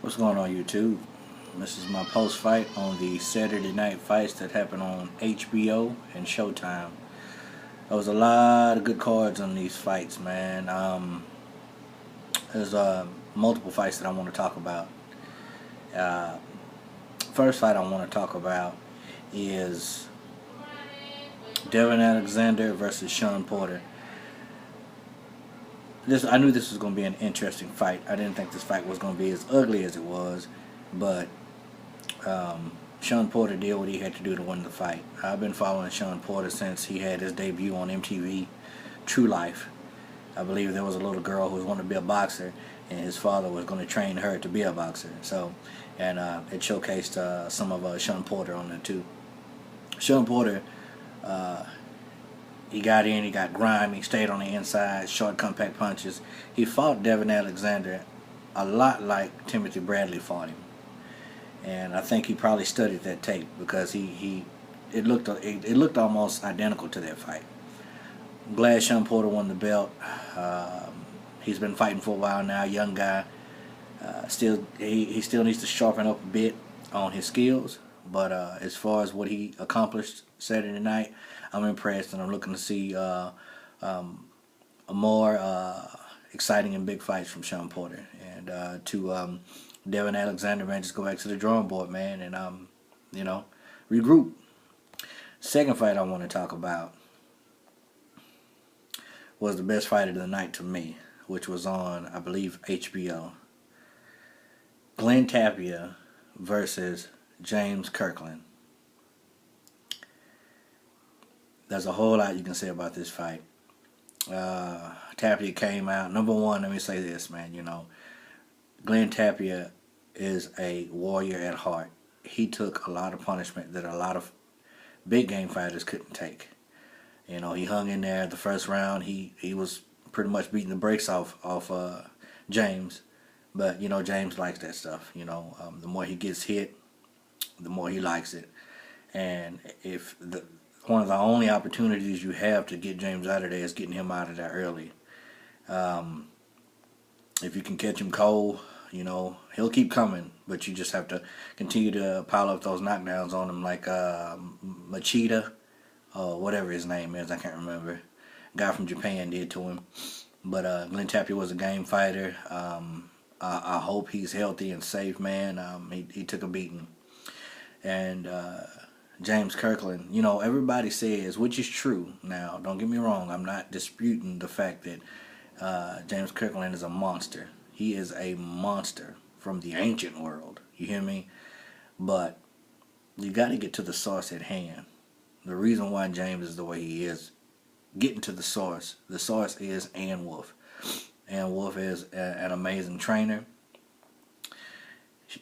What's going on, YouTube? This is my post fight on the Saturday night fights that happened on HBO and Showtime. There was a lot of good cards on these fights, man. There's multiple fights that I want to talk about. Uh, First fight I want to talk about is Devin Alexander versus Sean Porter. I knew this was going to be an interesting fight. I didn't think this fight was going to be as ugly as it was, but Sean Porter did what he had to do to win the fight. I've been following Sean Porter since he had his debut on MTV, True Life. I believe there was a little girl who wanted to be a boxer, and his father was going to train her to be a boxer. And it showcased some of Sean Porter on there too. Sean Porter, he got in, he got grimy, stayed on the inside, short compact punches. He fought Devin Alexander a lot like Timothy Bradley fought him. And I think he probably studied that tape because it looked almost identical to that fight. I'm glad Sean Porter won the belt. He's been fighting for a while now, young guy. He still needs to sharpen up a bit on his skills, but as far as what he accomplished Saturday night, I'm impressed, and I'm looking to see a more exciting and big fights from Sean Porter. And to Devin Alexander, man, just go back to the drawing board, man, and regroup. Second fight I want to talk about was the best fight of the night to me, which was on, I believe, HBO. Glen Tapia versus James Kirkland. There's a whole lot you can say about this fight. Tapia came out. Number one, let me say this, man. Glen Tapia is a warrior at heart. He took a lot of punishment that a lot of big game fighters couldn't take. He hung in there the first round. He was pretty much beating the brakes off James. But, James likes that stuff. The more he gets hit, the more he likes it. And one of the only opportunities you have to get James out of there is getting him out of there early. If you can catch him cold, he'll keep coming, but you just have to continue to pile up those knockdowns on him like Machida, or whatever his name is, I can't remember. Guy from Japan did to him. But Glen Tapia was a game fighter. I hope he's healthy and safe, man. He took a beating. And James Kirkland, everybody says, which is true. Now, don't get me wrong, I'm not disputing the fact that James Kirkland is a monster. He is a monster from the ancient world. You hear me? But you got to get to the source at hand. The reason why James is the way he is, getting to the source. The source is Ann Wolfe. Ann Wolfe is an amazing trainer.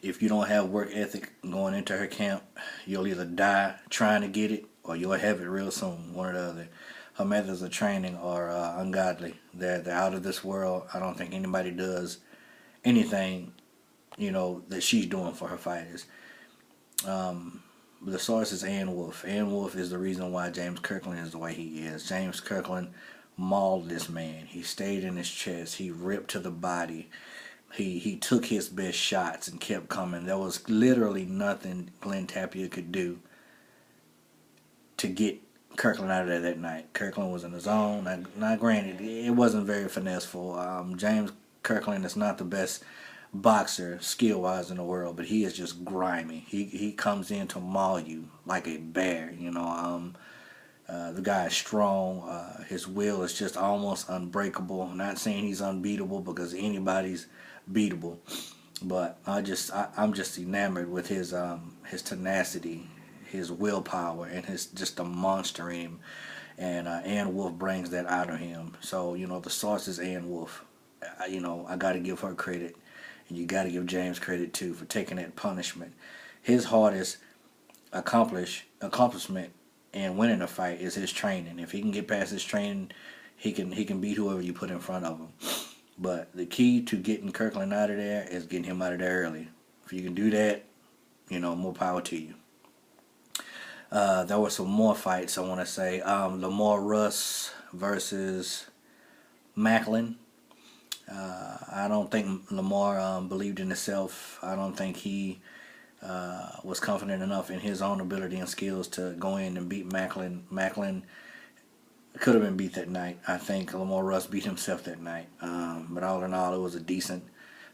If you don't have work ethic going into her camp, you'll either die trying to get it or you'll have it real soon, one or the other. Her methods of training are ungodly. They're out of this world. I don't think anybody does anything, that she's doing for her fighters. The source is Ann Wolfe. Ann Wolfe is the reason why James Kirkland is the way he is. James Kirkland mauled this man. He stayed in his chest. He ripped to the body. He took his best shots and kept coming. There was literally nothing Glen Tapia could do to get Kirkland out of there that night. Kirkland was in the zone. Now granted, it wasn't very finesseful. James Kirkland is not the best boxer skill-wise in the world, but he is just grimy. He comes in to maul you like a bear. The guy is strong. His will is just almost unbreakable. I'm not saying he's unbeatable because anybody's beatable, but I'm just enamored with his tenacity, his willpower, and his just a monster in him. And Ann Wolfe brings that out of him. So the source is Ann Wolfe. I got to give her credit, and you got to give James credit too for taking that punishment. His hardest accomplishment in winning a fight is his training. If he can get past his training, he can beat whoever you put in front of him. But the key to getting Kirkland out of there is getting him out of there early. If you can do that, more power to you. There were some more fights I want to say. Lamar Russ versus Macklin. I don't think Lamar believed in himself. I don't think he was confident enough in his own ability and skills to go in and beat Macklin. Macklin could have been beat that night. I think Lamar Russ beat himself that night. But all in all, it was a decent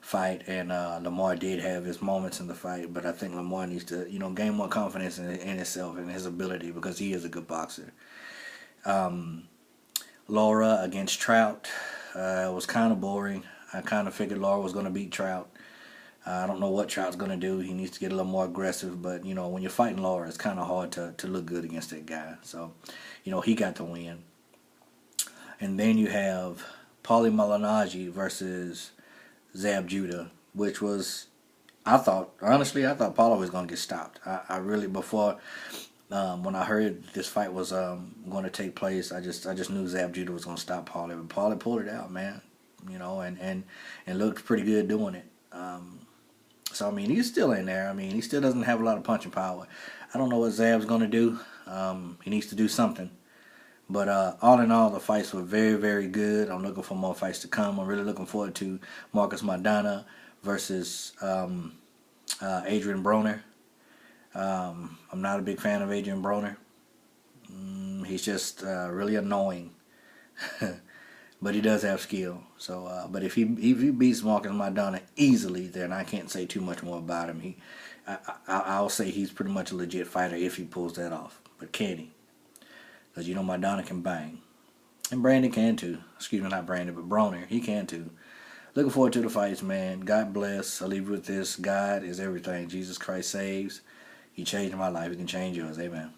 fight, and Lamar did have his moments in the fight. But I think Lamar needs to, gain more confidence in himself and his ability, because he is a good boxer. Laura against Trout was kind of boring. I kind of figured Laura was going to beat Trout. I don't know what Trout's going to do. He needs to get a little more aggressive. But, when you're fighting Laura, it's kind of hard to look good against that guy. So, he got the win. And then you have Paulie Malignaggi versus Zab Judah, which was, honestly, I thought Paulie was going to get stopped. I really, before, when I heard this fight was going to take place, I just knew Zab Judah was going to stop Paulie. But Paulie pulled it out, man, and looked pretty good doing it. So, he's still in there. He still doesn't have a lot of punching power. I don't know what Zab's going to do. He needs to do something. But all in all, the fights were very, very good. I'm looking for more fights to come. I'm really looking forward to Marcus Maidana versus Adrian Broner. I'm not a big fan of Adrian Broner. He's just really annoying. But he does have skill. So, but if he beats Marcus Maidana easily, then I can't say too much more about him. I'll say he's pretty much a legit fighter if he pulls that off. But can he? Because Maidana can bang. And Brandon can too. Excuse me, not Brandon, but Broner. He can too. Looking forward to the fights, man. God bless. I'll leave you with this. God is everything. Jesus Christ saves. He changed my life. He can change yours. Amen.